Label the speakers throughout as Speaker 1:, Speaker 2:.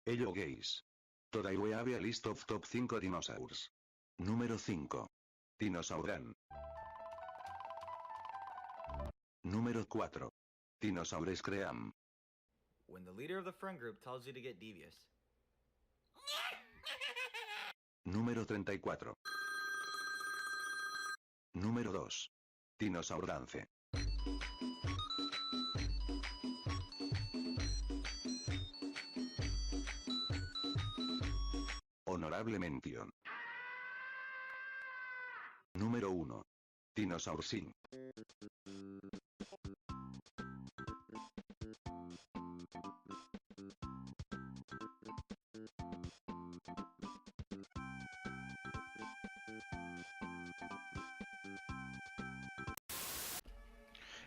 Speaker 1: Hello guys. Today we have a list of top 5 dinosaurs. Número 5. Dinosaur. Número 4. Dinosaurs Cream.
Speaker 2: When the leader of the friend group tells you to get devious.
Speaker 1: Número 34. Número 2. Dinosaur Dance. Honorable mención. Número 1. Dinosaur Sing.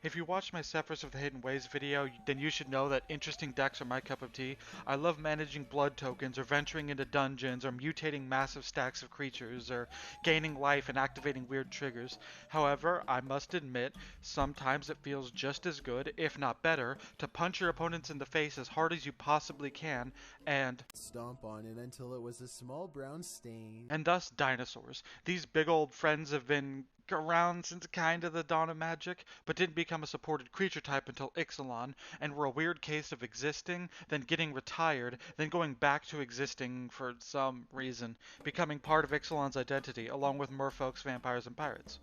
Speaker 3: If you watched my Sephiroth of the Hidden Ways video, then you should know that interesting decks are my cup of tea. I love managing blood tokens, or venturing into dungeons, or mutating massive stacks of creatures, or gaining life and activating weird triggers. However, I must admit, sometimes it feels just as good, if not better, to punch your opponents in the face as hard as you possibly can, and
Speaker 4: stomp on it until it was a small brown stain.
Speaker 3: And thus dinosaurs. These big old friends have been around since kind of the dawn of magic, but didn't become a supported creature type until Ixalan, and were a weird case of existing, then getting retired, then going back to existing for some reason, becoming part of Ixalan's identity, along with merfolks, vampires, and pirates.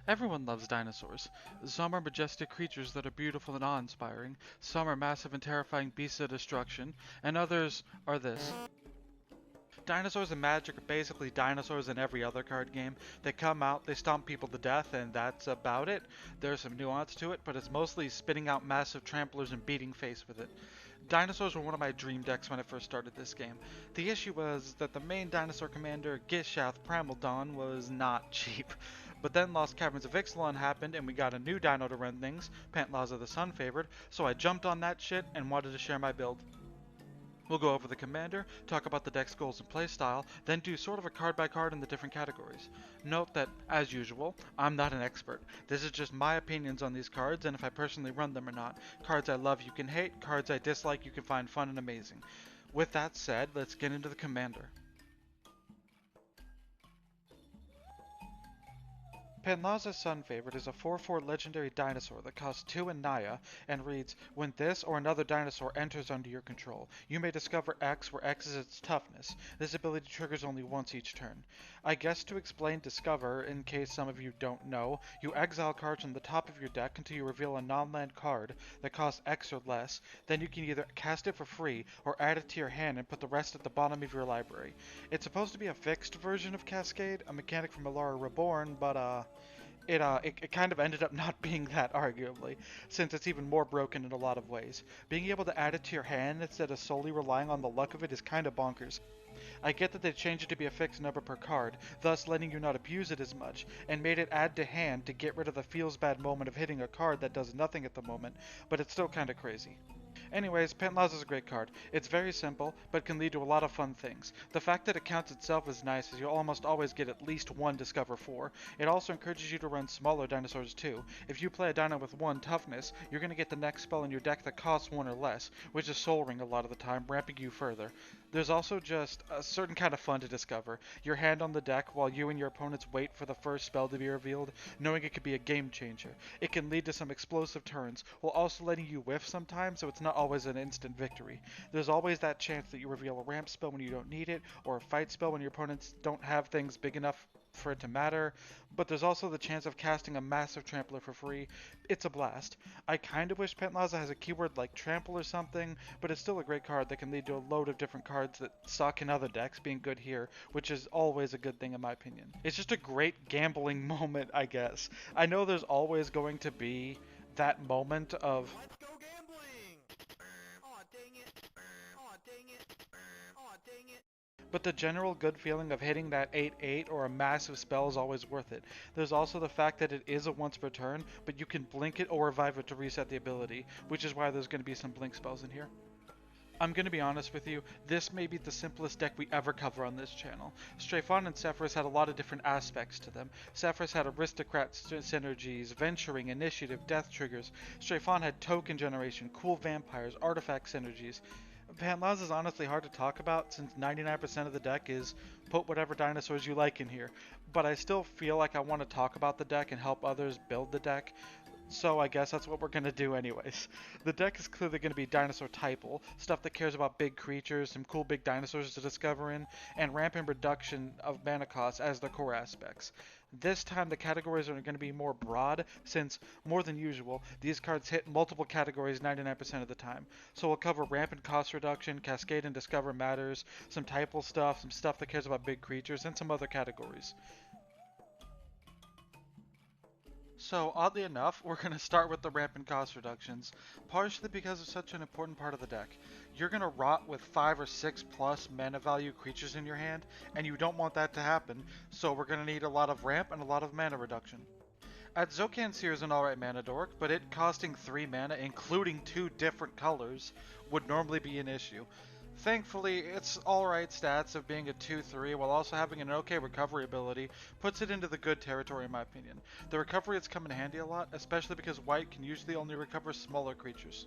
Speaker 3: Everyone loves dinosaurs. Some are majestic creatures that are beautiful and awe-inspiring, some are massive and terrifying beasts of destruction, and others are this. Dinosaurs and Magic are basically dinosaurs in every other card game. They come out, they stomp people to death, and that's about it. There's some nuance to it, but it's mostly spitting out massive tramplers and beating face with it. Dinosaurs were one of my dream decks when I first started this game. The issue was that the main dinosaur commander, Gishath Pramaldon, was not cheap. But then Lost Caverns of Ixalan happened and we got a new dino to run things, Pantlaza the Sun Favored, so I jumped on that shit and wanted to share my build. We'll go over the commander, talk about the deck's goals and playstyle, then do sort of a card by card in the different categories. Note that, as usual, I'm not an expert. This is just my opinions on these cards and if I personally run them or not. Cards I love you can hate, cards I dislike you can find fun and amazing. With that said, let's get into the commander. Pantlaza's Sun Favorite is a 4/4 legendary dinosaur that costs 2 in Naya and reads, when this or another dinosaur enters under your control, you may discover X where X is its toughness. This ability triggers only once each turn. I guess to explain Discover, in case some of you don't know, you exile cards from the top of your deck until you reveal a non-land card that costs X or less, then you can either cast it for free or add it to your hand and put the rest at the bottom of your library. It's supposed to be a fixed version of Cascade, a mechanic from Alara Reborn, but it kind of ended up not being that, arguably, since it's even more broken in a lot of ways. Being able to add it to your hand instead of solely relying on the luck of it is kind of bonkers. I get that they changed it to be a fixed number per card, thus letting you not abuse it as much, and made it add to hand to get rid of the feels bad moment of hitting a card that does nothing at the moment, but it's still kinda crazy. Anyways, Pantlaza is a great card. It's very simple, but can lead to a lot of fun things. The fact that it counts itself is nice, as you'll almost always get at least one Discover 4. It also encourages you to run smaller dinosaurs too. If you play a dino with 1 toughness, you're going to get the next spell in your deck that costs 1 or less, which is Soul Ring a lot of the time, ramping you further. There's also just a certain kind of fun to discover. Your hand on the deck while you and your opponents wait for the first spell to be revealed, knowing it could be a game changer. It can lead to some explosive turns, while also letting you whiff sometimes, so it's not always an instant victory. There's always that chance that you reveal a ramp spell when you don't need it, or a fight spell when your opponents don't have things big enough for it to matter, but there's also the chance of casting a massive trampler for free. It's a blast. I kinda wish Pantlaza has a keyword like trample or something, but it's still a great card that can lead to a load of different cards that suck in other decks being good here, which is always a good thing in my opinion. It's just a great gambling moment, I guess. I know there's always going to be that moment of
Speaker 4: Let's go gambling! Aw, dang it. Aw, dang it. Aw, dang it.
Speaker 3: but the general good feeling of hitting that 8/8 or a massive spell is always worth it. There's also the fact that it is a once per turn, but you can blink it or revive it to reset the ability, which is why there's going to be some blink spells in here. I'm going to be honest with you, this may be the simplest deck we ever cover on this channel. Straphon and Sephiroth had a lot of different aspects to them. Sephiroth had aristocrat synergies, venturing, initiative, death triggers. Straphon had token generation, cool vampires, artifact synergies. Pantlaza is honestly hard to talk about since 99% of the deck is put whatever dinosaurs you like in here, but I still feel like I want to talk about the deck and help others build the deck, so I guess that's what we're going to do anyways. The deck is clearly going to be Dinosaur Typal, stuff that cares about big creatures, some cool big dinosaurs to discover in, and rampant reduction of mana cost as the core aspects. This time the categories are going to be more broad since, more than usual, these cards hit multiple categories 99% of the time. So we'll cover rampant cost reduction, Cascade and Discover Matters, some Typal stuff, some stuff that cares about big creatures, and some other categories. So, oddly enough, we're going to start with the rampant cost reductions, partially because it's such an important part of the deck. You're going to rot with 5 or 6 plus mana value creatures in your hand, and you don't want that to happen, so we're going to need a lot of ramp and a lot of mana reduction. Zocan Seer is an alright mana dork, but it costing 3 mana, including 2 different colors, would normally be an issue. Thankfully, its alright stats of being a 2-3 while also having an okay recovery ability puts it into the good territory in my opinion. The recovery has come in handy a lot, especially because white can usually only recover smaller creatures.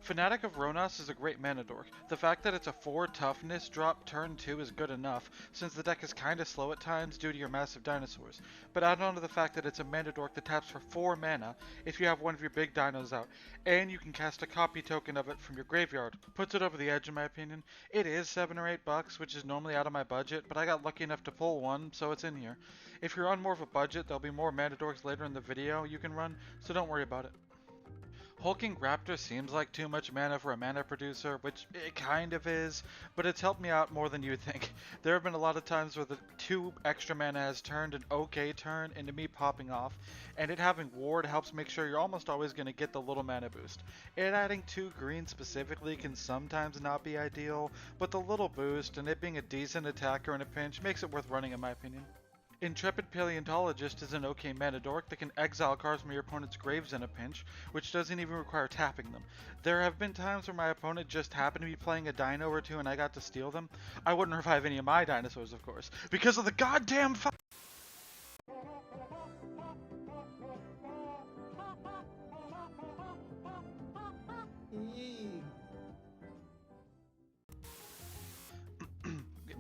Speaker 3: Fanatic of Ronas is a great mana dork. The fact that it's a 4 toughness drop turn 2 is good enough, since the deck is kinda slow at times due to your massive dinosaurs. But add on to the fact that it's a mana dork that taps for 4 mana if you have one of your big dinos out, and you can cast a copy token of it from your graveyard. Puts it over the edge in my opinion. It is $7 or $8, which is normally out of my budget, but I got lucky enough to pull one, so it's in here. If you're on more of a budget, there'll be more mana dorks later in the video you can run, so don't worry about it. Hulking Raptor seems like too much mana for a mana producer, which it kind of is, but it's helped me out more than you think. There have been a lot of times where the 2 extra mana has turned an okay turn into me popping off, and it having ward helps make sure you're almost always going to get the little mana boost. It adding 2 green specifically can sometimes not be ideal, but the little boost and it being a decent attacker in a pinch makes it worth running in my opinion. Intrepid Paleontologist is an okay mana dork that can exile cards from your opponent's graves in a pinch, which doesn't even require tapping them. There have been times where my opponent just happened to be playing a dino or two and I got to steal them. I wouldn't revive any of my dinosaurs, of course, because of the goddamn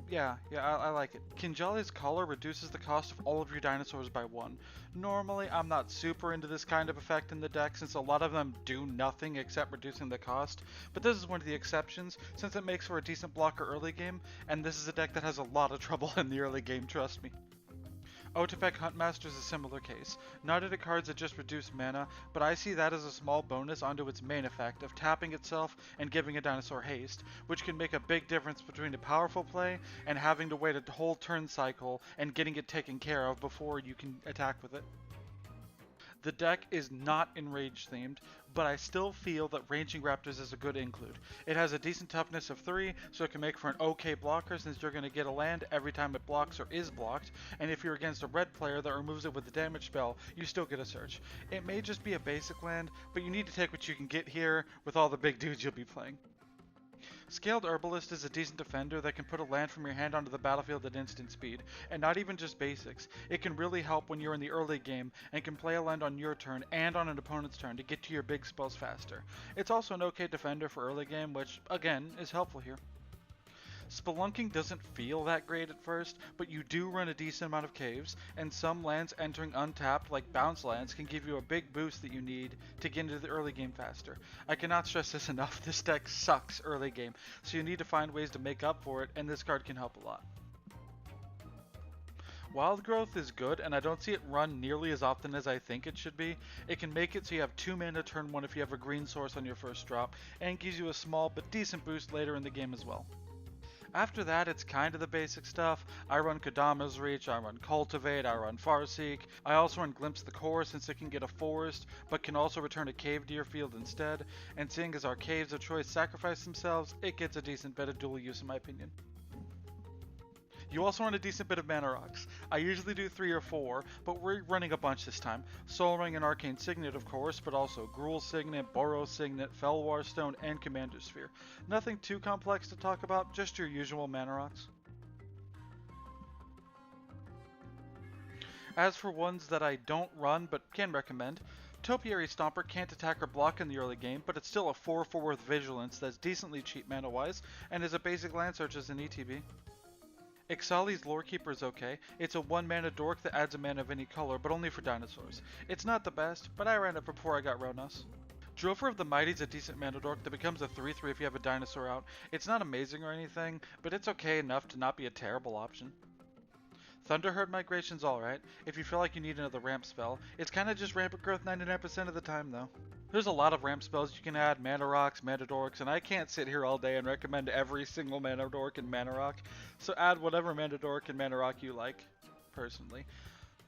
Speaker 3: Yeah, I like it. Kinjali's Collar reduces the cost of all of your dinosaurs by 1. Normally, I'm not super into this kind of effect in the deck since a lot of them do nothing except reducing the cost, but this is one of the exceptions since it makes for a decent blocker early game, and this is a deck that has a lot of trouble in the early game, trust me. Otepec Huntmaster is a similar case. Not into cards that just reduce mana, but I see that as a small bonus onto its main effect of tapping itself and giving a dinosaur haste, which can make a big difference between a powerful play and having to wait a whole turn cycle and getting it taken care of before you can attack with it. The deck is not enrage themed, but I still feel that Ranging Raptors is a good include. It has a decent toughness of 3, so it can make for an okay blocker since you're going to get a land every time it blocks or is blocked, and if you're against a red player that removes it with a damage spell, you still get a search. It may just be a basic land, but you need to take what you can get here with all the big dudes you'll be playing. Scaled Herbalist is a decent defender that can put a land from your hand onto the battlefield at instant speed, and not even just basics. It can really help when you're in the early game and can play a land on your turn and on an opponent's turn to get to your big spells faster. It's also an okay defender for early game, which, again, is helpful here. Spelunking doesn't feel that great at first, but you do run a decent amount of caves, and some lands entering untapped, like bounce lands, can give you a big boost that you need to get into the early game faster. I cannot stress this enough, this deck sucks early game, so you need to find ways to make up for it, and this card can help a lot. Wild Growth is good, and I don't see it run nearly as often as I think it should be. It can make it so you have 2 mana turn 1 if you have a green source on your first drop, and gives you a small but decent boost later in the game as well. After that, it's kind of the basic stuff. I run Kodama's Reach, I run Cultivate, I run Farseek. I also run Glimpse the Core since it can get a forest, but can also return a cave to your field instead. And seeing as our caves of choice sacrifice themselves, it gets a decent bit of dual use in my opinion. You also run a decent bit of Mana Rocks. I usually do 3 or 4, but we're running a bunch this time. Soul Ring and Arcane Signet, of course, but also Gruul Signet, Boros Signet, Felwar Stone, and Commander Sphere. Nothing too complex to talk about, just your usual Mana Rocks. As for ones that I don't run but can recommend, Topiary Stomper can't attack or block in the early game, but it's still a 4/4 with Vigilance that's decently cheap mana-wise, and is a basic land search as an ETB. Ixali's Lorekeeper is okay. It's a 1-mana dork that adds a mana of any color, but only for dinosaurs. It's not the best, but I ran it before I got Ronos. Drover of the Mighty is a decent mana dork that becomes a 3/3 if you have a dinosaur out. It's not amazing or anything, but it's okay enough to not be a terrible option. Thunderherd Migration's alright, if you feel like you need another ramp spell. It's kinda just rampant growth 99% of the time though. There's a lot of ramp spells you can add, Mana Rocks, Mana Dorks, and I can't sit here all day and recommend every single Mana Dork and Mana Rock, so add whatever Mana Dork and Mana Rock you like, personally.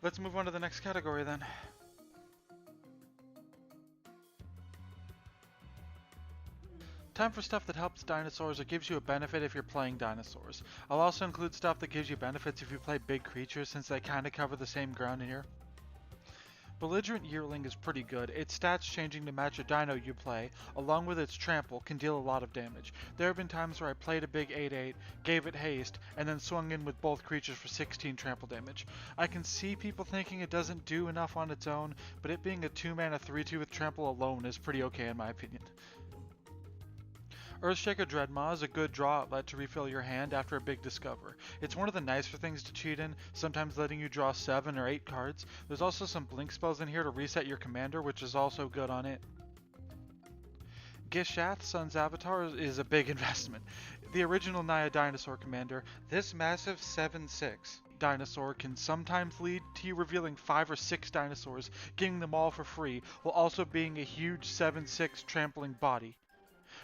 Speaker 3: Let's move on to the next category then. Time for stuff that helps dinosaurs or gives you a benefit if you're playing dinosaurs. I'll also include stuff that gives you benefits if you play big creatures, since they kinda cover the same ground here. Belligerent Yearling is pretty good. Its stats changing to match a dino you play, along with its trample, can deal a lot of damage. There have been times where I played a big 8/8, gave it haste, and then swung in with both creatures for 16 trample damage. I can see people thinking it doesn't do enough on its own, but it being a 2-mana 3/2 with trample alone is pretty okay in my opinion. Earthshaker Dreadmaw is a good draw outlet to refill your hand after a big discover. It's one of the nicer things to cheat in, sometimes letting you draw 7 or 8 cards. There's also some blink spells in here to reset your commander, which is also good on it. Gishath, Sun's Avatar, is a big investment. The original Naya Dinosaur commander, this massive 7/6 dinosaur can sometimes lead to you revealing 5 or 6 dinosaurs, getting them all for free, while also being a huge 7/6 trampling body.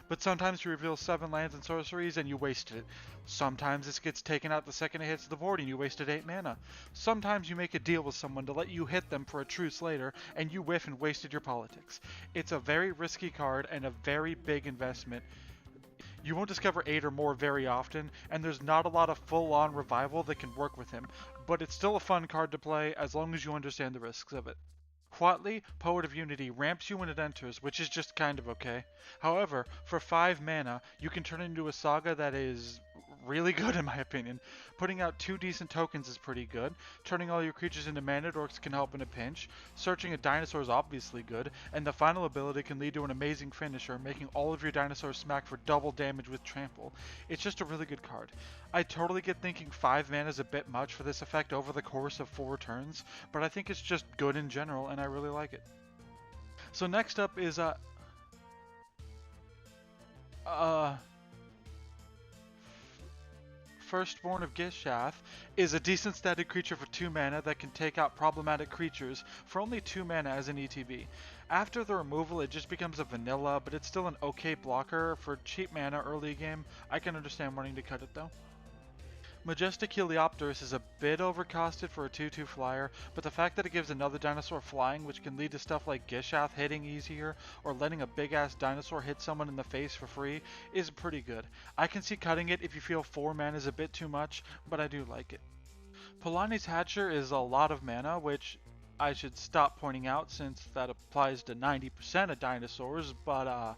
Speaker 3: But sometimes you reveal 7 lands and sorceries and you wasted it. Sometimes this gets taken out the second it hits the board and you wasted 8 mana. Sometimes you make a deal with someone to let you hit them for a truce later and you whiff and wasted your politics. It's a very risky card and a very big investment. You won't discover 8 or more very often, and there's not a lot of full-on revival that can work with him, but it's still a fun card to play as long as you understand the risks of it. Huatli, Poet of Unity, ramps you when it enters, which is just kind of okay. However, for 5 mana, you can turn it into a saga that is really good in my opinion. Putting out 2 decent tokens is pretty good. Turning all your creatures into mana dorks can help in a pinch. Searching a dinosaur is obviously good, and the final ability can lead to an amazing finisher, making all of your dinosaurs smack for double damage with trample. It's just a really good card. I totally get thinking 5 mana is a bit much for this effect over the course of 4 turns, but I think it's just good in general and I really like it. So next up is Firstborn of Gishath is a decent static creature for 2 mana that can take out problematic creatures for only 2 mana as an ETB. After the removal it just becomes a vanilla, but it's still an okay blocker for cheap mana early game. I can understand wanting to cut it though. Majestic Heliopterus is a bit overcosted for a 2/2 flyer, but the fact that it gives another dinosaur flying, which can lead to stuff like Gishath hitting easier, or letting a big ass dinosaur hit someone in the face for free, is pretty good. I can see cutting it if you feel 4 mana is a bit too much, but I do like it. Polani's Hatcher is a lot of mana, which I should stop pointing out since that applies to 90% of dinosaurs, but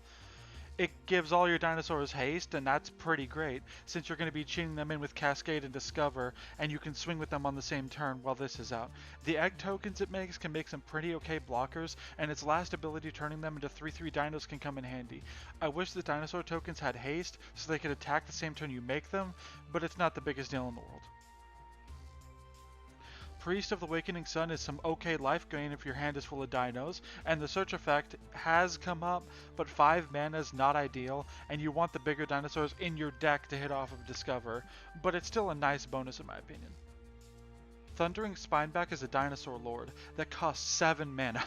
Speaker 3: it gives all your dinosaurs haste, and that's pretty great, since you're going to be cheating them in with Cascade and Discover, and you can swing with them on the same turn while this is out. The egg tokens it makes can make some pretty okay blockers, and its last ability turning them into 3/3 dinos can come in handy. I wish the dinosaur tokens had haste, so they could attack the same turn you make them, but it's not the biggest deal in the world. Priest of the Awakening Sun is some okay life gain if your hand is full of dinos, and the search effect has come up, but 5 mana is not ideal, and you want the bigger dinosaurs in your deck to hit off of Discover, but it's still a nice bonus in my opinion. Thundering Spineback is a dinosaur lord that costs 7 mana.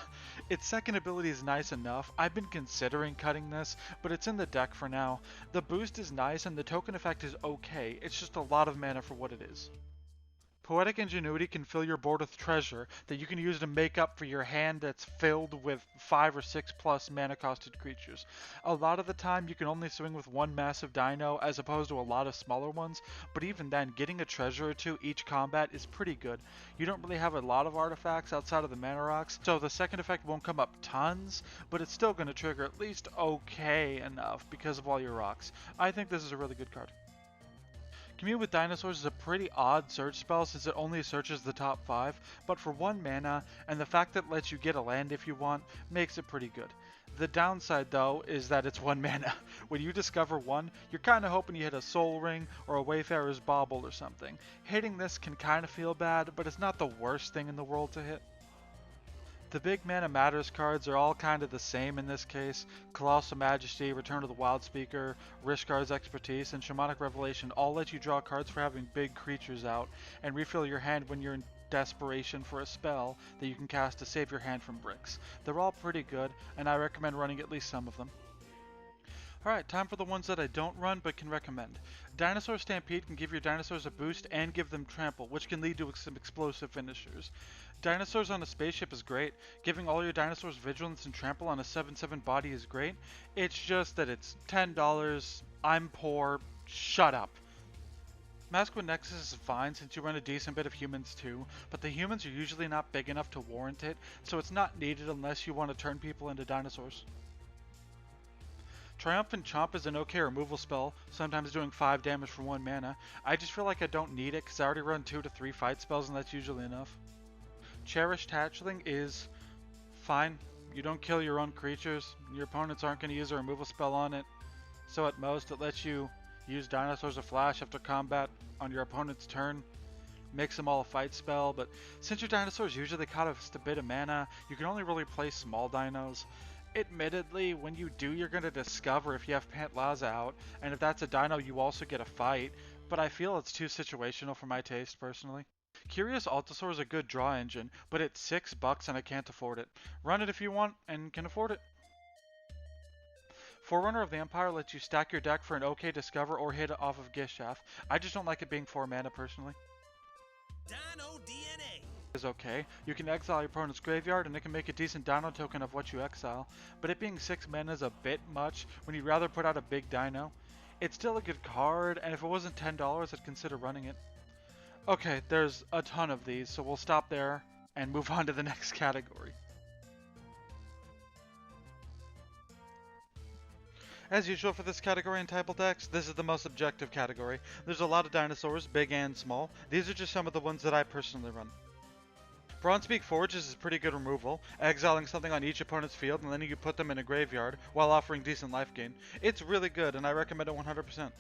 Speaker 3: Its second ability is nice enough. I've been considering cutting this, but it's in the deck for now. The boost is nice and the token effect is okay, it's just a lot of mana for what it is. Poetic Ingenuity can fill your board with treasure that you can use to make up for your hand that's filled with 5 or 6 plus mana costed creatures. A lot of the time you can only swing with 1 massive dino as opposed to a lot of smaller ones, but even then getting a treasure or 2 each combat is pretty good. You don't really have a lot of artifacts outside of the mana rocks, so the second effect won't come up tons, but it's still going to trigger at least okay enough because of all your rocks. I think this is a really good card. Commune with Dinosaurs is a pretty odd search spell since it only searches the top 5, but for 1 mana, and the fact that it lets you get a land if you want, makes it pretty good. The downside though is that it's 1 mana. When you discover one, you're kinda hoping you hit a Soul Ring or a Wayfarer's Bauble or something. Hitting this can kinda feel bad, but it's not the worst thing in the world to hit. The big Mana Matters cards are all kind of the same in this case. Colossal Majesty, Return of the Wild Speaker, Rishkar's Expertise, and Shamanic Revelation all let you draw cards for having big creatures out, and refill your hand when you're in desperation for a spell that you can cast to save your hand from bricks. They're all pretty good, and I recommend running at least some of them. Alright, time for the ones that I don't run but can recommend. Dinosaur Stampede can give your dinosaurs a boost and give them trample, which can lead to some explosive finishers. Dinosaurs on a spaceship is great. Giving all your dinosaurs vigilance and trample on a 7/7 body is great. It's just that it's $10. I'm poor. Shut up. Masculine Nexus is fine since you run a decent bit of humans too, but the humans are usually not big enough to warrant it, so it's not needed unless you want to turn people into dinosaurs. Triumphant Chomp is an okay removal spell, sometimes doing 5 damage for 1 mana. I just feel like I don't need it because I already run 2 to 3 fight spells and that's usually enough. Cherished Hatchling is fine. You don't kill your own creatures, your opponents aren't going to use a removal spell on it, so at most it lets you use Dinosaurs of Flash after combat on your opponent's turn. Makes them all a fight spell, but since your dinosaurs usually cost a bit of mana, you can only really play small dinos. Admittedly, when you do, you're going to discover if you have Pantlaza out, and if that's a dino, you also get a fight, but I feel it's too situational for my taste, personally. Curious Altosaur is a good draw engine, but it's $6 and I can't afford it. Run it if you want, and can afford it. Forerunner of the Empire lets you stack your deck for an okay discover or hit it off of Gishath. I just don't like it being 4 mana, personally.
Speaker 5: Dino DNA
Speaker 3: Is okay. You can exile your opponent's graveyard and it can make a decent dino token of what you exile, but it being 6 mana is a bit much when you'd rather put out a big dino. It's still a good card, and if it wasn't $10, I'd consider running it. Okay, there's a ton of these, so we'll stop there and move on to the next category. As usual for this category in Typal decks, this is the most objective category. There's a lot of dinosaurs, big and small. These are just some of the ones that I personally run. Bronzebeak Forges is pretty good removal, exiling something on each opponent's field and letting you put them in a graveyard while offering decent life gain. It's really good and I recommend it 100%.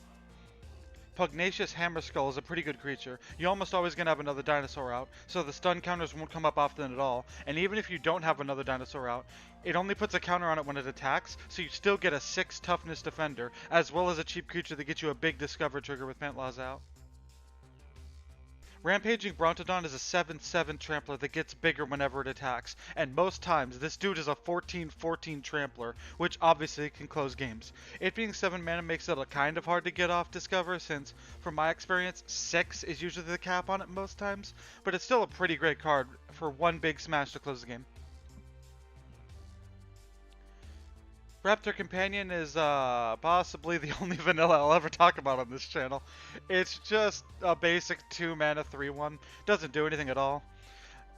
Speaker 3: Pugnacious Hammerskull is a pretty good creature. You're almost always going to have another dinosaur out, so the stun counters won't come up often at all, and even if you don't have another dinosaur out, it only puts a counter on it when it attacks, so you still get a 6 toughness defender, as well as a cheap creature that gets you a big discover trigger with Pantlaza out. Rampaging Brontodon is a 7/7 trampler that gets bigger whenever it attacks, and most times this dude is a 14/14 trampler, which obviously can close games. It being 7 mana makes it a kind of hard to get off discover since, from my experience, 6 is usually the cap on it most times, but it's still a pretty great card for one big smash to close the game. Raptor Companion is possibly the only vanilla I'll ever talk about on this channel. It's just a basic 2 mana 3/1. Doesn't do anything at all.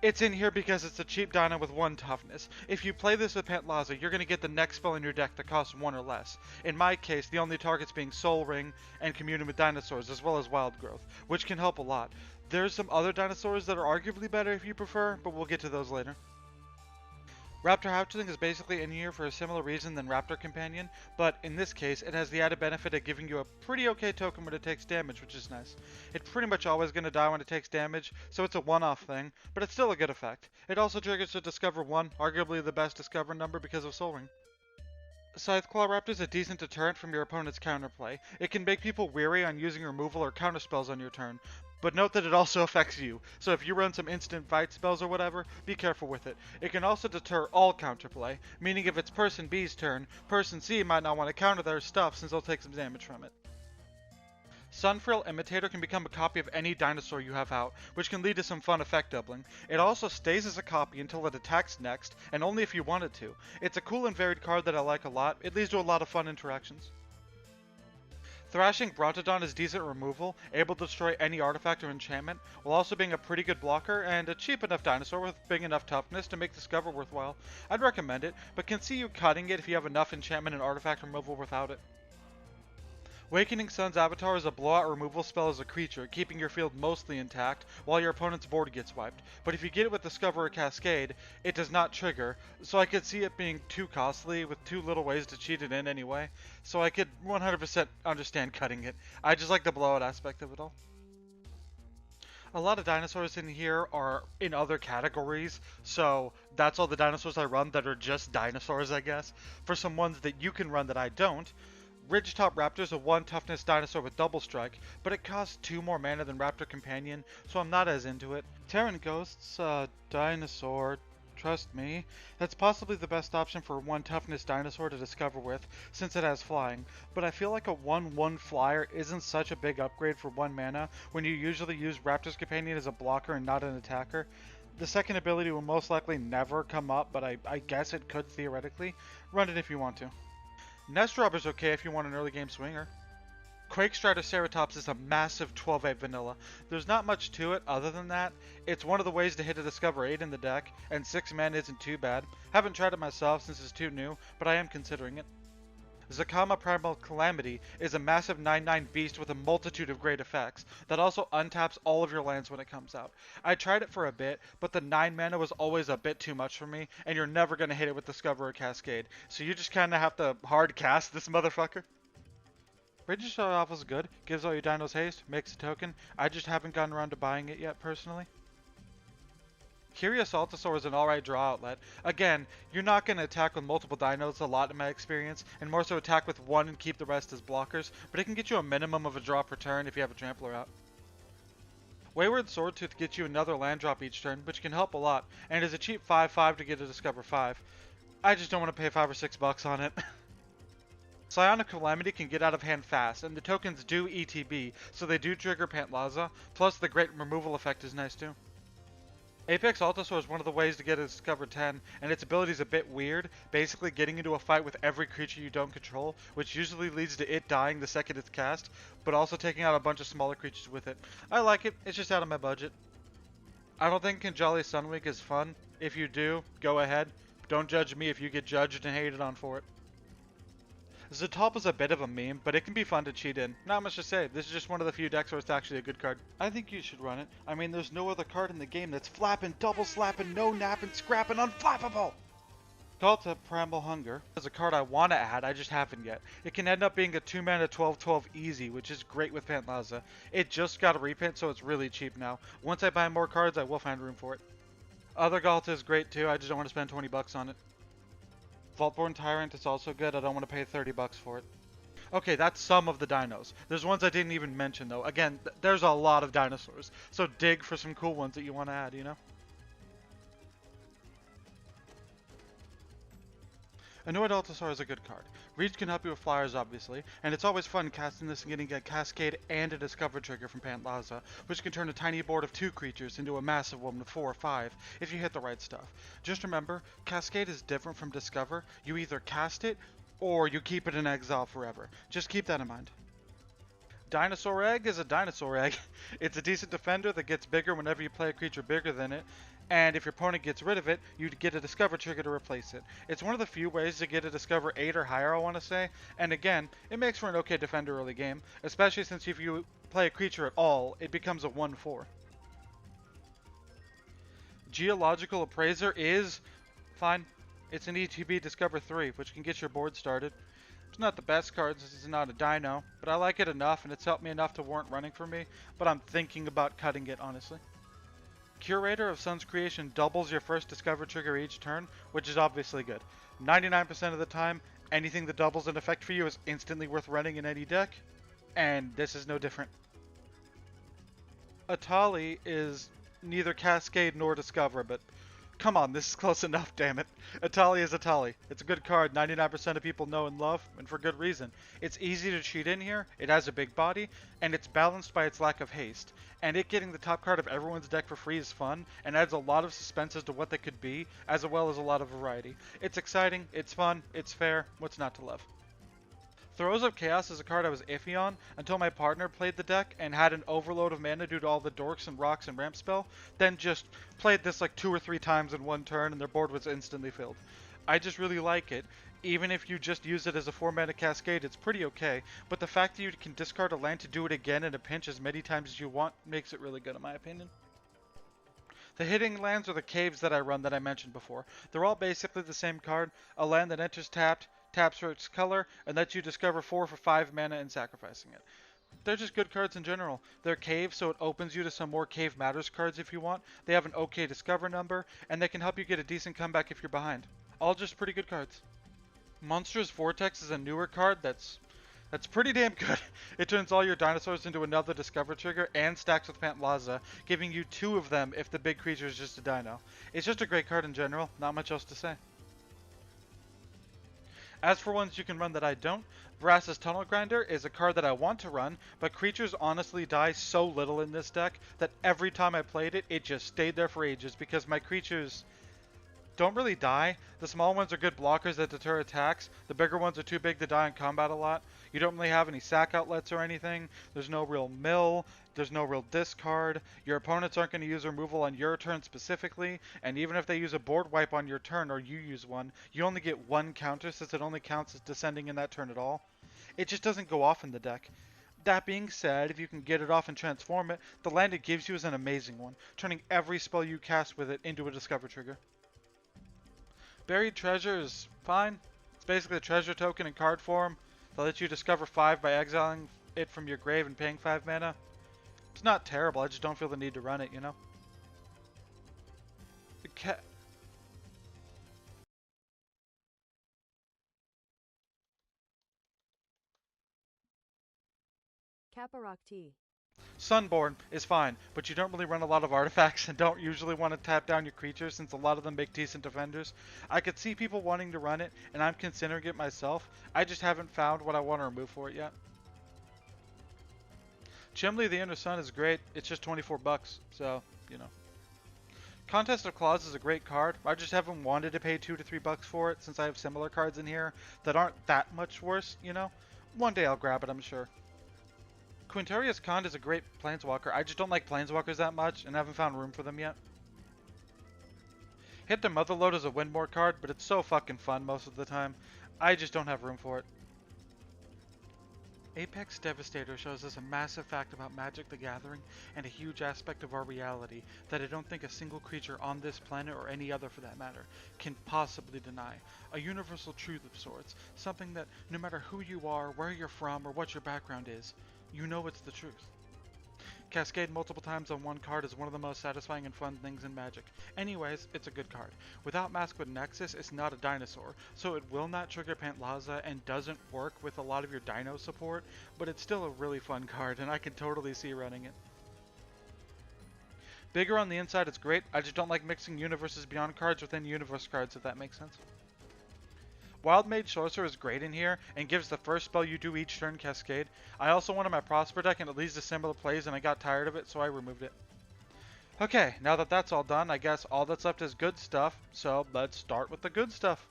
Speaker 3: It's in here because it's a cheap dino with 1 toughness. If you play this with Pantlaza, you're going to get the next spell in your deck that costs 1 or less. In my case, the only targets being Soul Ring and Communing with Dinosaurs, as well as Wild Growth, which can help a lot. There's some other dinosaurs that are arguably better if you prefer, but we'll get to those later. Raptor Hatchling is basically in here for a similar reason than Raptor Companion, but in this case, it has the added benefit of giving you a pretty okay token when it takes damage, which is nice. It's pretty much always going to die when it takes damage, so it's a one-off thing, but it's still a good effect. It also triggers to Discover 1, arguably the best Discover number because of Soul Ring. Scytheclaw Raptor is a decent deterrent from your opponent's counterplay. It can make people weary on using removal or counterspells on your turn, but note that it also affects you, so if you run some instant fight spells or whatever, be careful with it. It can also deter all counterplay, meaning if it's Person B's turn, Person C might not want to counter their stuff since they'll take some damage from it. Sunfrill Imitator can become a copy of any dinosaur you have out, which can lead to some fun effect doubling. It also stays as a copy until it attacks next, and only if you want it to. It's a cool and varied card that I like a lot. It leads to a lot of fun interactions. Thrashing Brontodon is decent removal, able to destroy any artifact or enchantment, while also being a pretty good blocker and a cheap enough dinosaur with big enough toughness to make Discover worthwhile. I'd recommend it, but can see you cutting it if you have enough enchantment and artifact removal without it. Wakening Sun's avatar is a blowout removal spell as a creature, keeping your field mostly intact while your opponent's board gets wiped. But if you get it with Discover or Cascade, it does not trigger, so I could see it being too costly with too little ways to cheat it in anyway. So I could 100% understand cutting it. I just like the blowout aspect of it all. A lot of dinosaurs in here are in other categories, so that's all the dinosaurs I run that are just dinosaurs, I guess. For some ones that you can run that I don't, Ridgetop Raptor's a 1 toughness dinosaur with double strike, but it costs 2 more mana than Raptor Companion, so I'm not as into it. Terran Ghost's dinosaur, trust me, that's possibly the best option for 1 toughness dinosaur to discover with, since it has flying, but I feel like a 1/1 flyer isn't such a big upgrade for 1 mana when you usually use Raptor's Companion as a blocker and not an attacker. The second ability will most likely never come up, but I guess it could theoretically. Run it if you want to. Nest Robber's okay if you want an early game swinger. Quake Strider Ceratops is a massive 12/8 vanilla. There's not much to it other than that. It's one of the ways to hit a Discover 8 in the deck, and 6 mana isn't too bad. Haven't tried it myself since it's too new, but I am considering it. Zakama Primal Calamity is a massive 9/9 beast with a multitude of great effects that also untaps all of your lands when it comes out. I tried it for a bit, but the 9 mana was always a bit too much for me, and you're never going to hit it with Discover or Cascade, so you just kind of have to hard cast this motherfucker. Register Alpha is good, gives all your dinos haste, makes a token. I just haven't gotten around to buying it yet personally. Curious Altosaur is an alright draw outlet. Again, you're not going to attack with multiple dinos a lot in my experience, and more so attack with 1 and keep the rest as blockers, but it can get you a minimum of a drop per turn if you have a Trampler out. Wayward Swordtooth gets you another land drop each turn, which can help a lot, and is a cheap 5/5 to get a Discover 5. I just don't want to pay $5 or $6 on it. Psionic Calamity can get out of hand fast, and the tokens do ETB, so they do trigger Pantlaza, plus the great removal effect is nice too. Apex Altosaur is one of the ways to get a Discover 10, and its ability is a bit weird, basically getting into a fight with every creature you don't control, which usually leads to it dying the second it's cast, but also taking out a bunch of smaller creatures with it. I like it, it's just out of my budget. I don't think Kinjali Sunweek is fun. If you do, go ahead. Don't judge me if you get judged and hated on for it. Zatop a bit of a meme, but it can be fun to cheat in. Not much to say, this is just one of the few decks where it's actually a good card. I think you should run it. I mean, there's no other card in the game that's flapping, double slapping, no napping, scrapping, unflappable! Galta Primal Hunger is a card I want to add, I just haven't yet. It can end up being a 2 mana 12/12 easy, which is great with Pantlaza. It just got a reprint, so it's really cheap now. Once I buy more cards, I will find room for it. Other Galta is great too, I just don't want to spend 20 bucks on it. Vaultborn Tyrant is also good, I don't want to pay 30 bucks for it. Okay, that's some of the dinos. There's ones I didn't even mention though. Again, there's a lot of dinosaurs, so dig for some cool ones that you want to add, you know? Annoyed Altosaur is a good card. Reach can help you with flyers, obviously, and it's always fun casting this and getting a Cascade and a Discover trigger from Pantlaza, which can turn a tiny board of 2 creatures into a massive one with 4 or 5, if you hit the right stuff. Just remember, Cascade is different from Discover. You either cast it, or you keep it in exile forever. Just keep that in mind. Dinosaur Egg is a dinosaur egg. It's a decent defender that gets bigger whenever you play a creature bigger than it, and if your opponent gets rid of it, you get a Discover trigger to replace it. It's one of the few ways to get a Discover 8 or higher, I want to say, and again, it makes for an okay defender early game, especially since if you play a creature at all, it becomes a 1/4. Geological Appraiser is fine. It's an ETB Discover 3, which can get your board started. It's not the best card since it's not a dino, but I like it enough and it's helped me enough to warrant running for me, but I'm thinking about cutting it, honestly. Curator of Sun's Creation doubles your first Discover trigger each turn, which is obviously good. 99% of the time, anything that doubles an effect for you is instantly worth running in any deck, and this is no different. Atali is neither Cascade nor Discover, but come on, this is close enough, damn it. Atali is Atali. It's a good card 99% of people know and love, and for good reason. It's easy to cheat in here, it has a big body, and it's balanced by its lack of haste. And it getting the top card of everyone's deck for free is fun, and adds a lot of suspense as to what they could be, as well as a lot of variety. It's exciting, it's fun, it's fair, what's not to love? Throes of Chaos is a card I was iffy on until my partner played the deck and had an overload of mana due to all the dorks and rocks and ramp spell, then just played this like 2 or 3 times in one turn and their board was instantly filled. I just really like it. Even if you just use it as a 4-mana Cascade, it's pretty okay, but the fact that you can discard a land to do it again in a pinch as many times as you want makes it really good in my opinion. The hitting lands are the caves that I run that I mentioned before. They're all basically the same card, a land that enters tapped, taps for its color, and lets you discover 4 for 5 mana and sacrificing it. They're just good cards in general. They're caves, so it opens you to some more Cave Matters cards if you want. They have an okay discover number, and they can help you get a decent comeback if you're behind. All just pretty good cards. Monstrous Vortex is a newer card that's pretty damn good. It turns all your dinosaurs into another discover trigger and stacks with Pantlaza, giving you 2 of them if the big creature is just a dino. It's just a great card in general, not much else to say. As for ones you can run that I don't, Brass's Tunnel Grinder is a card that I want to run, but creatures honestly die so little in this deck that every time I played it, it just stayed there for ages because my creatures don't really die. The small ones are good blockers that deter attacks. The bigger ones are too big to die in combat a lot. You don't really have any sack outlets or anything. There's no real mill. There's no real discard. Your opponents aren't going to use removal on your turn specifically. And even if they use a board wipe on your turn or you use one, you only get 1 counter since it only counts as descending in that turn at all. It just doesn't go off in the deck. That being said, if you can get it off and transform it, the land it gives you is an amazing one, turning every spell you cast with it into a discover trigger. Buried Treasure is fine. It's basically a treasure token in card form that lets you discover 5 by exiling it from your grave and paying 5 mana. It's not terrible, I just don't feel the need to run it, you know?
Speaker 6: Caparock T.
Speaker 3: Sunborn is fine, but you don't really run a lot of artifacts and don't usually want to tap down your creatures since a lot of them make decent defenders. I could see people wanting to run it, and I'm considering it myself. I just haven't found what I want to remove for it yet. Chimley the Inner Sun is great. It's just 24 bucks, so, you know. Contest of Claws is a great card. I just haven't wanted to pay 2 to 3 bucks for it since I have similar cards in here that aren't that much worse, you know. One day I'll grab it, I'm sure. Quintarius Khand is a great Planeswalker. I just don't like Planeswalkers that much and haven't found room for them yet. Hit the Motherlode is a win more card, but it's so fucking fun most of the time. I just don't have room for it. Apex Devastator shows us a massive fact about Magic the Gathering and a huge aspect of our reality that I don't think a single creature on this planet or any other for that matter can possibly deny. A universal truth of sorts, something that no matter who you are, where you're from, or what your background is, you know it's the truth. Cascade multiple times on one card is one of the most satisfying and fun things in Magic. Anyways, it's a good card. Without Maskwood Nexus, it's not a dinosaur, so it will not trigger Pantlaza and doesn't work with a lot of your dino support, but it's still a really fun card and I can totally see running it. Bigger on the inside is great, I just don't like mixing Universes Beyond cards within Universe cards, if that makes sense. Wild Mage Sorcerer is great in here, and gives the first spell you do each turn Cascade. I also wanted my Prosper deck, and it leads to similar plays, and I got tired of it, so I removed it. Okay, now that that's all done, I guess all that's left is good stuff, so let's start with the good stuff.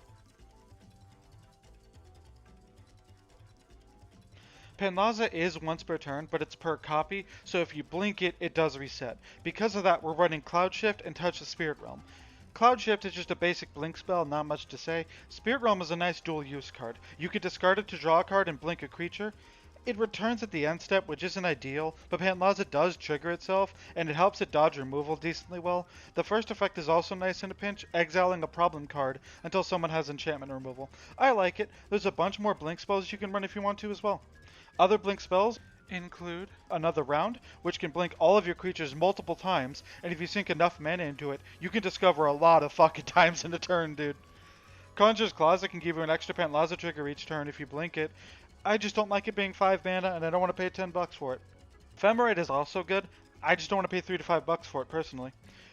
Speaker 3: Pantlaza is once per turn, but it's per copy, so if you blink it, it does reset. Because of that, we're running Cloud Shift and Touch the Spirit Realm. Cloud Shift is just a basic blink spell, not much to say. Spirit Realm is a nice dual use card. You can discard it to draw a card and blink a creature. It returns at the end step, which isn't ideal, but Pantlaza does trigger itself, and it helps it dodge removal decently well. The first effect is also nice in a pinch, exiling a problem card until someone has enchantment removal. I like it. There's a bunch more blink spells you can run if you want to as well. Other blink spells include Another Round, which can blink all of your creatures multiple times, and if you sink enough mana into it, you can discover a lot of fucking times in a turn, dude. Conjurer's Closet can give you an extra Pantlaza trigger each turn if you blink it. I just don't like it being 5 mana, and I don't want to pay 10 bucks for it. Ephemerate is also good. I just don't want to pay 3 to 5 bucks for it personally.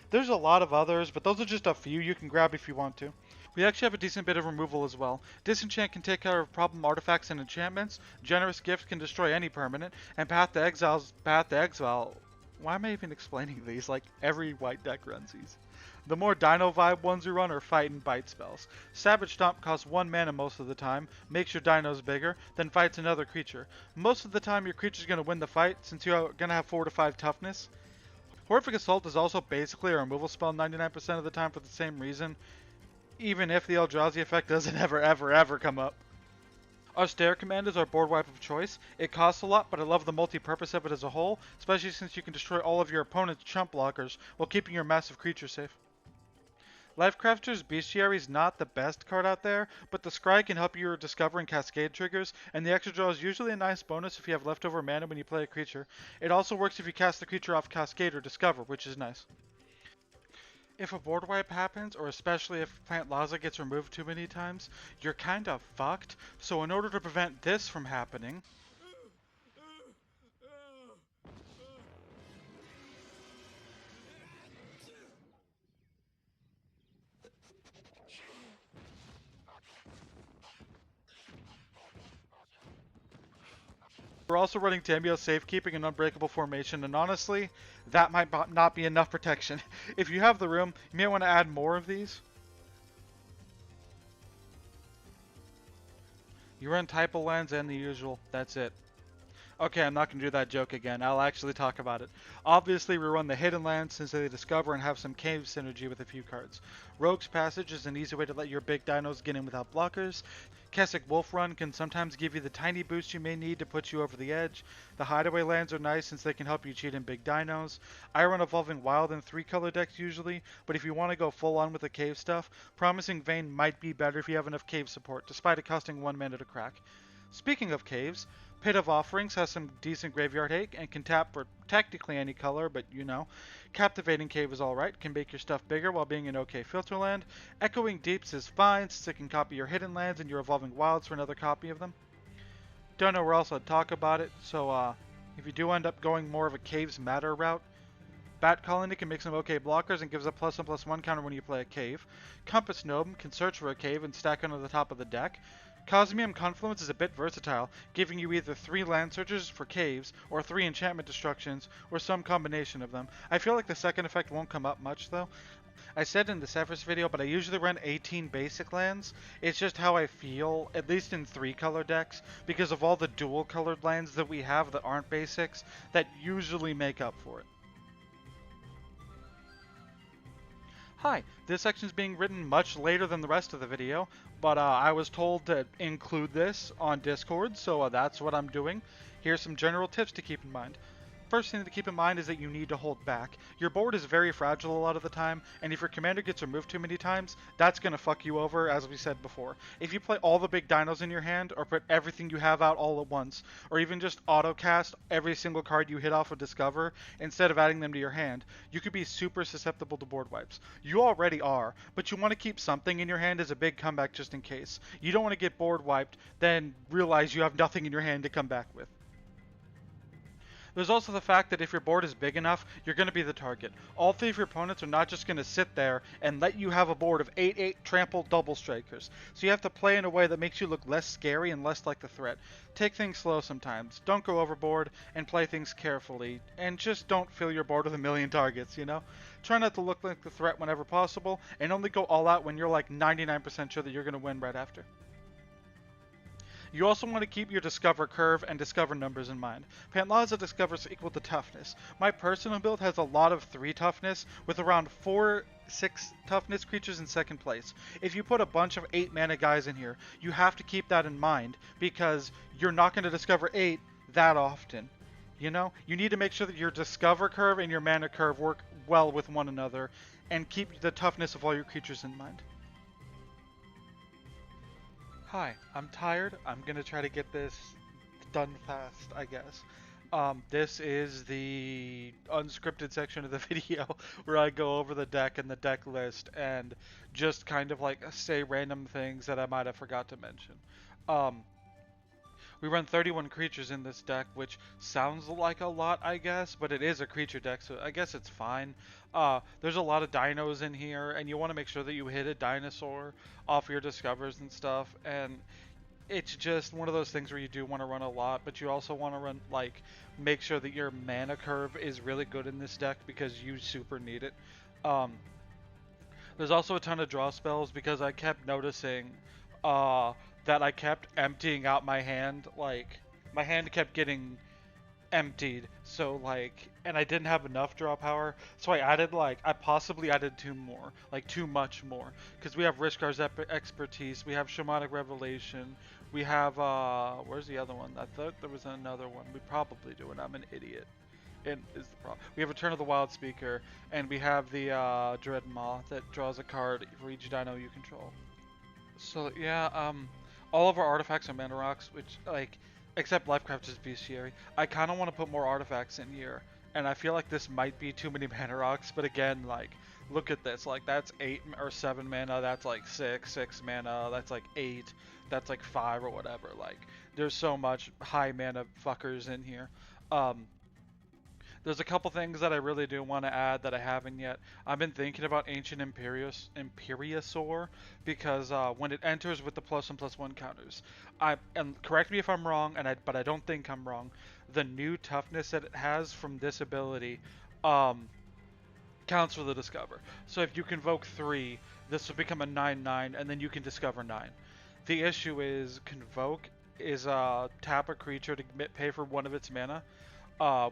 Speaker 3: There's a lot of others, but those are just a few you can grab if you want to. We actually have a decent bit of removal as well. Disenchant can take care of problem artifacts and enchantments, Generous Gift can destroy any permanent, and Path to Exile. Why am I even explaining these? Like, every white deck runs these. The more Dino Vibe ones you run are Fight and Bite spells. Savage Stomp costs 1 mana most of the time, makes your dinos bigger, then fights another creature. Most of the time your creature's going to win the fight, since you're going to have 4 to 5 toughness. Horrific Assault is also basically a removal spell 99% of the time for the same reason. even if the Eldrazi effect doesn't ever come up. Our Stair command is our board wipe of choice. It costs a lot, but I love the multi-purpose of it as a whole, especially since you can destroy all of your opponent's chump blockers while keeping your massive creature safe. Lifecrafter's Bestiary is not the best card out there, but the Scry can help you discover and Cascade triggers, and the extra draw is usually a nice bonus if you have leftover mana when you play a creature. It also works if you cast the creature off Cascade or Discover, which is nice. If a board wipe happens, or especially if Pantlaza gets removed too many times, you're kind of fucked, so in order to prevent this from happening, we're also running Tamiyo's Safekeeping and Unbreakable Formation, and honestly, that might not be enough protection. If you have the room, you may want to add more of these. You run Typal lands and the usual, that's it. Okay, I'm not going to do that joke again. I'll actually talk about it. Obviously, we run the hidden lands since they discover and have some cave synergy with a few cards. Rogue's Passage is an easy way to let your big dinos get in without blockers. Kessig Wolf Run can sometimes give you the tiny boost you may need to put you over the edge. The Hideaway lands are nice since they can help you cheat in big dinos. I run Evolving Wild in 3-color decks usually, but if you want to go full on with the cave stuff, Promising Vein might be better if you have enough cave support, despite it costing 1 mana to crack. Speaking of caves, Pit of Offerings has some decent graveyard hate and can tap for technically any color, but you know. Captivating Cave is alright, can make your stuff bigger while being an okay filter land. Echoing Deeps is fine since it can copy your hidden lands and your Evolving Wilds for another copy of them. Don't know where else I'd talk about it, so if you do end up going more of a Caves Matter route, Bat Colony can make some okay blockers and gives a +1/+1 counter when you play a cave. Compass Gnome can search for a cave and stack onto the top of the deck. Cosmium Confluence is a bit versatile, giving you either 3 land searches for caves, or 3 enchantment destructions, or some combination of them. I feel like the second effect won't come up much though. I said in the Sephiroth video, but I usually run 18 basic lands. It's just how I feel, at least in 3-color decks, because of all the dual-colored lands that we have that aren't basics, that usually make up for it. Hi, this section is being written much later than the rest of the video, but I was told to include this on Discord, so that's what I'm doing. Here's some general tips to keep in mind. First thing to keep in mind is that you need to hold back. Your board is very fragile a lot of the time, and if your commander gets removed too many times, that's going to fuck you over, as we said before. If you play all the big dinos in your hand, or put everything you have out all at once, or even just auto-cast every single card you hit off of Discover, instead of adding them to your hand, you could be super susceptible to board wipes. You already are, but you want to keep something in your hand as a big comeback just in case. You don't want to get board wiped, then realize you have nothing in your hand to come back with. There's also the fact that if your board is big enough, you're going to be the target. All 3 of your opponents are not just going to sit there and let you have a board of 8/8 trample double strikers. So you have to play in a way that makes you look less scary and less like the threat. Take things slow sometimes. Don't go overboard and play things carefully. And just don't fill your board with a million targets, you know? Try not to look like the threat whenever possible, and only go all out when you're like 99% sure that you're going to win right after. You also want to keep your Discover curve and Discover numbers in mind. Pantlaza Discovers equal to toughness. My personal build has a lot of 3 toughness, with around 4-6 toughness creatures in second place. If you put a bunch of 8 mana guys in here, you have to keep that in mind, because you're not going to discover 8 that often. You know? You need to make sure that your Discover curve and your mana curve work well with one another, and keep the toughness of all your creatures in mind. Hi, I'm tired. I'm gonna try to get this done fast, I guess. This is the unscripted section of the video where I go over the deck and the deck list and just kind of like say random things that I might have forgot to mention. We run 31 creatures in this deck, which sounds like a lot, I guess, but it is a creature deck, so I guess it's fine. There's a lot of dinos in here, and you want to make sure that you hit a dinosaur off your discovers and stuff, and it's just one of those things where you do want to run a lot, but you also want to run, like, make sure that your mana curve is really good in this deck because you super need it. There's also a ton of draw spells because I kept noticing that I kept emptying out my hand. Like, my hand kept getting emptied. So like, and I didn't have enough draw power, so I added like, I possibly added two more, like too much more, because we have Rishkar's expertise, we have Shamanic Revelation, we have where's the other one? I thought there was another one. We probably do, and I'm an idiot. And is the problem. We have Return of the Wild Speaker, and we have the Dread Maw that draws a card for each dino you control. So yeah, all of our artifacts are mana rocks, which like, except Lifecrafter's Bestiary. I kind of want to put more artifacts in here, and I feel like this might be too many mana rocks. But again, like, look at this. Like that's 8 or 7 mana. That's like 6 mana. That's like 8. That's like 5 or whatever. Like, there's so much high mana fuckers in here. There's a couple things that I really do want to add that I haven't yet. I've been thinking about Ancient Imperiosaur because when it enters with the +1/+1 counters, and correct me if I'm wrong, but I don't think I'm wrong. The new toughness that it has from this ability counts for the discover. So if you convoke 3, this will become a 9/9, and then you can discover 9. The issue is convoke is tap a creature to pay for 1 of its mana.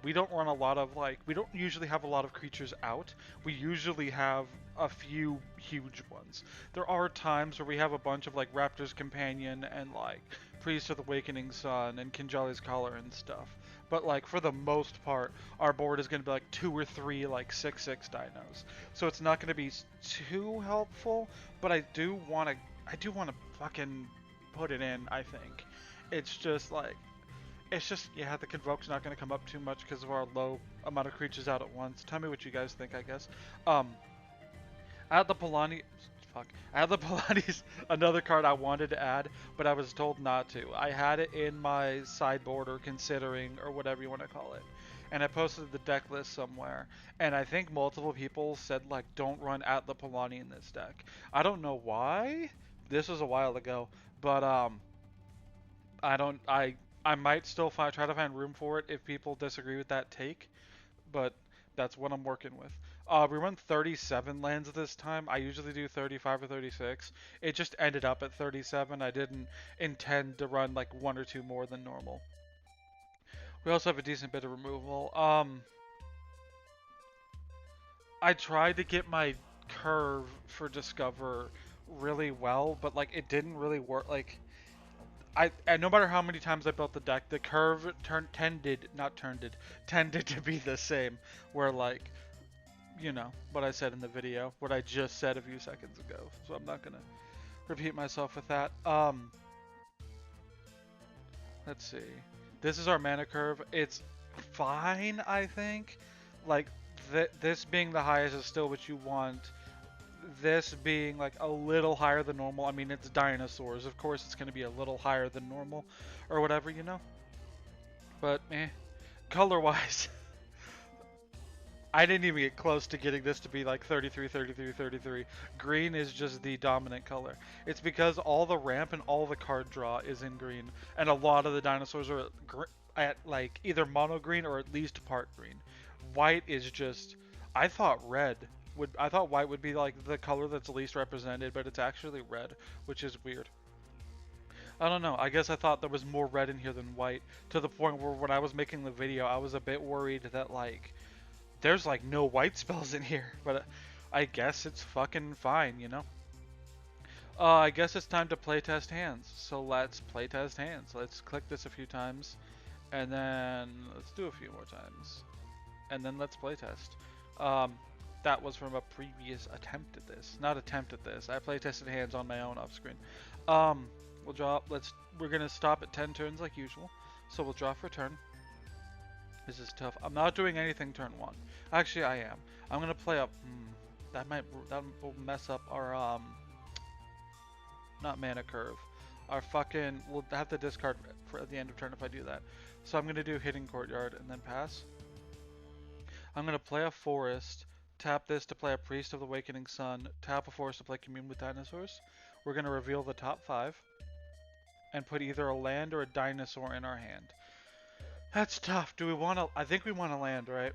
Speaker 3: We don't run a lot of we don't usually have a lot of creatures out. We usually have a few huge ones. There are times where we have a bunch of like Raptor's Companion and like Priest of the Awakening Sun and Kinjali's Collar and stuff. But like for the most part, our board is going to be like 2 or 3 like 6/6 dinos. So it's not going to be too helpful, but I do want to fucking put it in, I think. It's just like, yeah, the Convoke's not going to come up too much because of our low amount of creatures out at once. Tell me what you guys think, I guess. Add the Polani's another card I wanted to add, but I was told not to. I had it in my sideboard or considering, or whatever you want to call it. And I posted the deck list somewhere. And I think multiple people said, like, don't run at the Polani in this deck. I don't know why. This was a while ago. But, I might still try to find room for it if people disagree with that take, but that's what I'm working with. We run 37 lands this time. I usually do 35 or 36. It just ended up at 37. I didn't intend to run like 1 or 2 more than normal. We also have a decent bit of removal. I tried to get my curve for Discover really well, but like it didn't really work. Like, and no matter how many times I built the deck, the curve tended to be the same. Where like, you know, what I said in the video, what I just said a few seconds ago. So I'm not gonna repeat myself with that. Let's see. This is our mana curve. It's fine, I think. Like, this being the highest is still what you want. This being like a little higher than normal. I mean, it's Dinosaurs. Of course, it's going to be a little higher than normal or whatever, you know. But, color-wise, I didn't even get close to getting this to be like 33, 33, 33. Green is just the dominant color. It's because all the ramp and all the card draw is in green. And a lot of the dinosaurs are at like either mono green or at least part green. White is just, I thought white would be like the color that's least represented, but it's actually red, which is weird. I don't know, I guess I thought there was more red in here than white, to the point where when I was making the video, I was a bit worried that like, there's like no white spells in here, but I guess it's fucking fine, you know? I guess it's time to playtest hands, so let's playtest hands. Let's click this a few times, and then let's do a few more times, and then let's playtest. That was from a previous attempt at this. Not attempt at this. I playtested hands on my own off screen. We'll draw. We're gonna stop at 10 turns like usual. So we'll draw for turn. This is tough. I'm not doing anything turn 1. Actually, I am. I'm gonna play up. That will mess up our not mana curve. Our fucking. We'll have to discard for at the end of turn if I do that. So I'm gonna do Hidden Courtyard and then pass. I'm gonna play a forest. Tap this to play a Priest of the Awakening Sun. Tap a forest to play Commune with Dinosaurs. We're going to reveal the top 5. And put either a land or a dinosaur in our hand. That's tough. Do we want to... I think we want a land, right?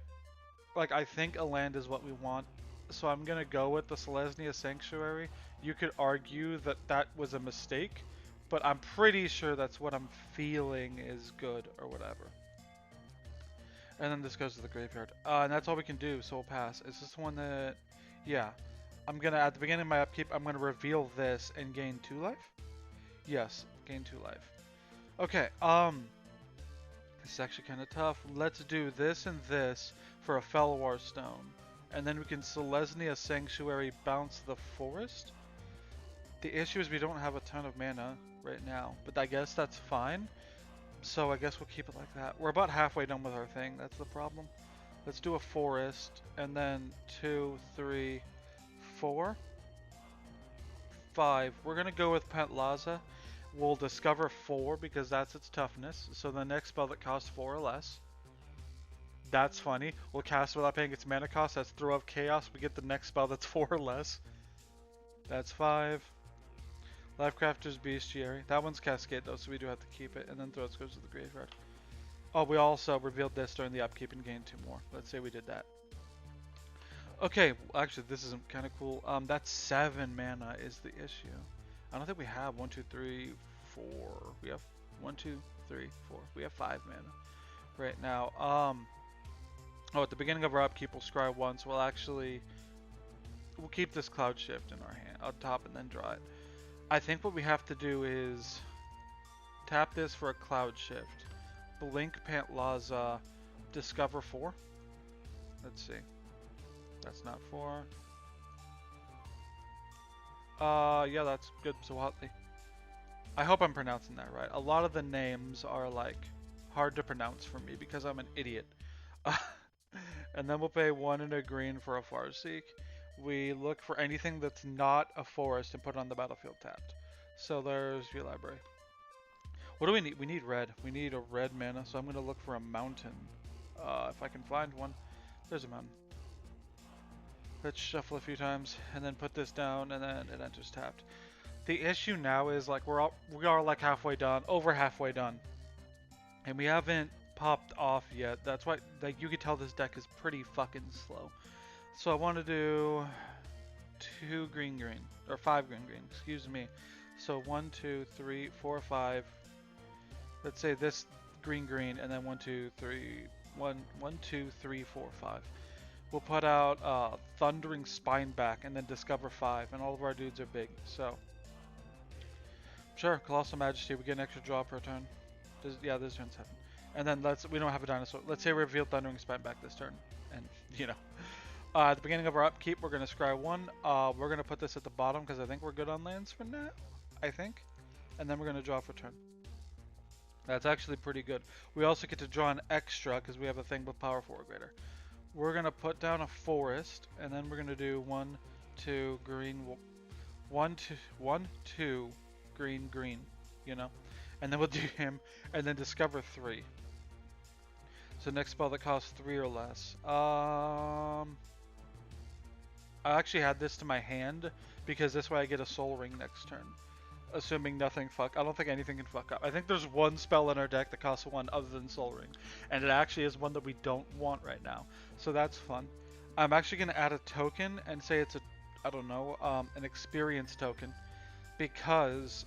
Speaker 3: Like, I think a land is what we want. So I'm going to go with the Selesnya Sanctuary. You could argue that that was a mistake. But I'm pretty sure that's what I'm feeling is good or whatever. And then this goes to the graveyard. And that's all we can do, so we'll pass. Is this one that... Yeah. I'm gonna, at the beginning of my upkeep, I'm gonna reveal this and gain 2 life? Yes, gain 2 life. Okay, this is actually kind of tough. Let's do this and this for a Felwar Stone. And then we can Selesnya Sanctuary bounce the forest. The issue is we don't have a ton of mana right now, but I guess that's fine. So I guess we'll keep it like that. We're about halfway done with our thing, that's the problem. Let's do a forest, and then 2, 3, 4, 5. We're gonna go with Pantlaza. We'll discover 4 because that's its toughness. So the next spell that costs 4 or less. That's funny. We'll cast without paying its mana cost. That's Throw of Chaos. We get the next spell that's 4 or less. That's 5. Lifecrafter's Bestiary. That one's Cascade though, so we do have to keep it. And then Throats goes to the graveyard. Oh, we also revealed this during the upkeep and gained 2 more. Let's say we did that. Okay, actually this isn't kind of cool. That's 7 mana is the issue. I don't think we have 1, 2, 3, 4. We have 1, 2, 3, 4. We have 5 mana right now. Oh, at the beginning of our upkeep we'll scry once. We'll keep this Cloud Shift in our hand, on top, and then draw it. I think what we have to do is tap this for a Cloud Shift, blink Pantlaza, discover 4. Let's see. That's not 4. Yeah, that's good. Swatly. I hope I'm pronouncing that right. A lot of the names are like hard to pronounce for me because I'm an idiot. And then we'll pay 1 and a green for a Farseek. We look for anything that's not a forest and put it on the battlefield tapped. So there's your library. What do we need? We need red. We need a red mana, so I'm going to look for a mountain. If I can find one. There's a mountain. Let's shuffle a few times and then put this down and then it enters tapped. The issue now is like we are like halfway done, over halfway done. And we haven't popped off yet. That's why like you can tell this deck is pretty fucking slow. So I want to do 2 green green or 5 green green, excuse me. So 1, 2, 3, 4, 5. Let's say this green green and then 1, 2, 3, 1, 2, 3, 4, 5. We'll put out Thundering Spineback and then discover 5, and all of our dudes are big. So sure, Colossal Majesty, we get an extra draw per turn. Yeah, this turn's 7. And then we don't have a dinosaur. Let's say we reveal Thundering Spineback this turn, and you know. At the beginning of our upkeep, we're going to scry 1. We're going to put this at the bottom because I think we're good on lands for now. I think. And then we're going to draw for turn. That's actually pretty good. We also get to draw an extra because we have a thing with Power 4 greater. We're going to put down a forest. And then we're going to do 1, 2, green. 1, 2, green, green. You know. And then we'll do him. And then discover 3. So next spell that costs 3 or less. I actually had this to my hand because this way I get a Soul Ring next turn. Assuming nothing I don't think anything can fuck up. I think there's one spell in our deck that costs 1 other than Soul Ring. And it actually is one that we don't want right now. So that's fun. I'm actually going to add a token and say it's an experience token. Because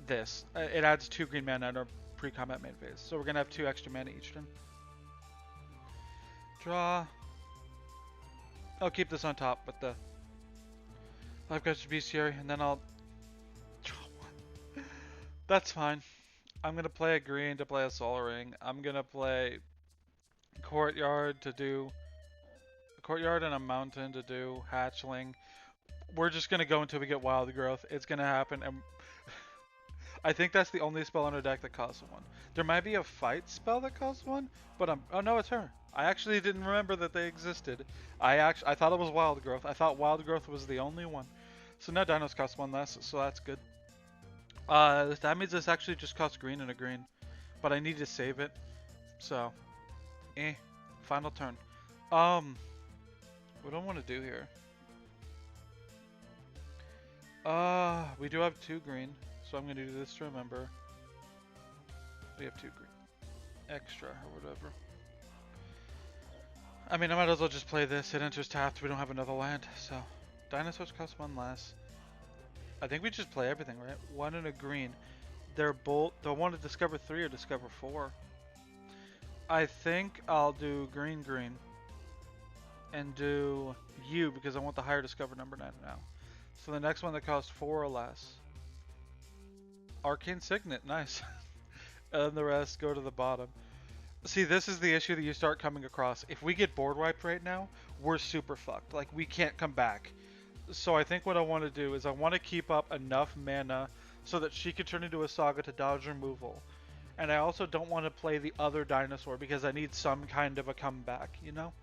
Speaker 3: this. It adds 2 green mana in our pre-combat main phase. So we're going to have 2 extra mana each turn. Draw. I'll keep this on top with the Lifeguard's Bestiary, and then I'll draw 1. That's fine. I'm gonna play a green to play a Soul Ring. I'm gonna play Courtyard to do a Courtyard and a Mountain to do Hatchling. We're just gonna go until we get Wild Growth. It's gonna happen, and I think that's the only spell on our deck that costs 1. There might be a fight spell that costs 1, but oh no, it's her. I actually didn't remember that they existed. I thought it was Wild Growth. I thought Wild Growth was the only one. So now Dinos cost 1 less, so that's good. That means this actually just costs green and a green. But I need to save it. So, final turn. What do I want to do here? We do have 2 green, so I'm going to do this to remember. We have 2 green. Extra, or whatever. I mean, I might as well just play this. It enters tapped. We don't have another land, so Dinosaurs cost 1 less. I think we just play everything, right? 1 and a green. They'll want to discover 3 or discover 4. I think I'll do green green. And do you because I want the higher discover number now. So the next one that costs 4 or less. Arcane Signet, nice. And the rest go to the bottom. See, this is the issue that you start coming across. If we get board wiped right now, we're super fucked. Like, we can't come back. So I think what I want to do is I want to keep up enough mana so that she can turn into a Saga to dodge removal. And I also don't want to play the other dinosaur because I need some kind of a comeback, you know?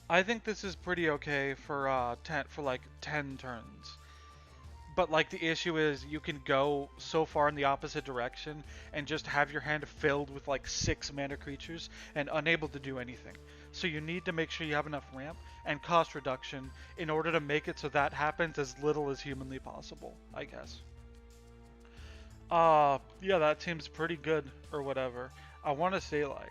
Speaker 3: I think this is pretty okay for 10 turns. But like the issue is you can go so far in the opposite direction and just have your hand filled with like 6 mana creatures and unable to do anything. So you need to make sure you have enough ramp and cost reduction in order to make it so that happens as little as humanly possible, I guess. Yeah, that seems pretty good or whatever. I want to say like,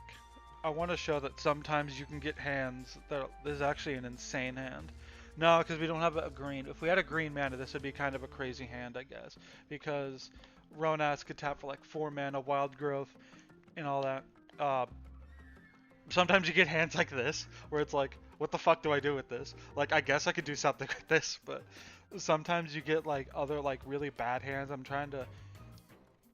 Speaker 3: I want to show that sometimes you can get hands that this is actually an insane hand. No, because we don't have a green. If we had a green mana, this would be kind of a crazy hand, I guess. Because Ronas could tap for like 4 mana, Wild Growth, and all that. Sometimes you get hands like this, where it's like, what the fuck do I do with this? Like, I guess I could do something with this, but sometimes you get like other like really bad hands. I'm trying to...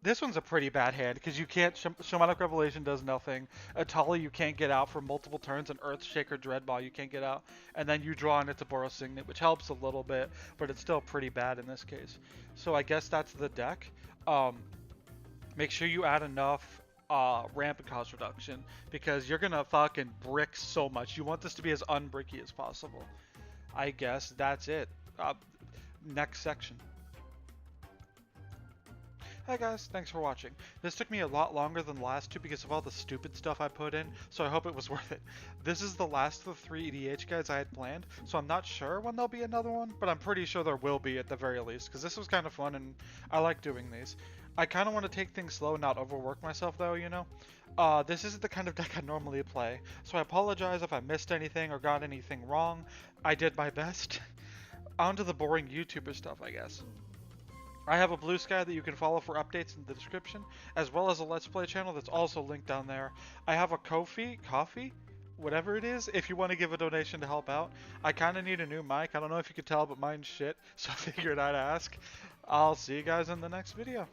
Speaker 3: This one's a pretty bad hand, because you can't... Shamanic Revelation does nothing. Atali you can't get out for multiple turns, and Earthshaker Dreadball you can't get out. And then you draw on it to Borrow Signet, which helps a little bit, but it's still pretty bad in this case. So I guess that's the deck. Make sure you add enough ramp and cost reduction, because you're gonna fucking brick so much. You want this to be as unbricky as possible. I guess that's it. Next section. Hi guys, thanks for watching. This took me a lot longer than the last two because of all the stupid stuff I put in, so I hope it was worth it. This is the last of the 3 EDH guides I had planned, so I'm not sure when there'll be another one, but I'm pretty sure there will be at the very least, because this was kind of fun and I like doing these. I kind of want to take things slow and not overwork myself though, you know? This isn't the kind of deck I normally play, so I apologize if I missed anything or got anything wrong. I did my best. On to the boring YouTuber stuff, I guess. I have a Blue Sky that you can follow for updates in the description, as well as a Let's Play channel that's also linked down there. I have a Ko-fi, whatever it is, if you want to give a donation to help out. I kind of need a new mic. I don't know if you could tell, but mine's shit, so I figured I'd ask. I'll see you guys in the next video.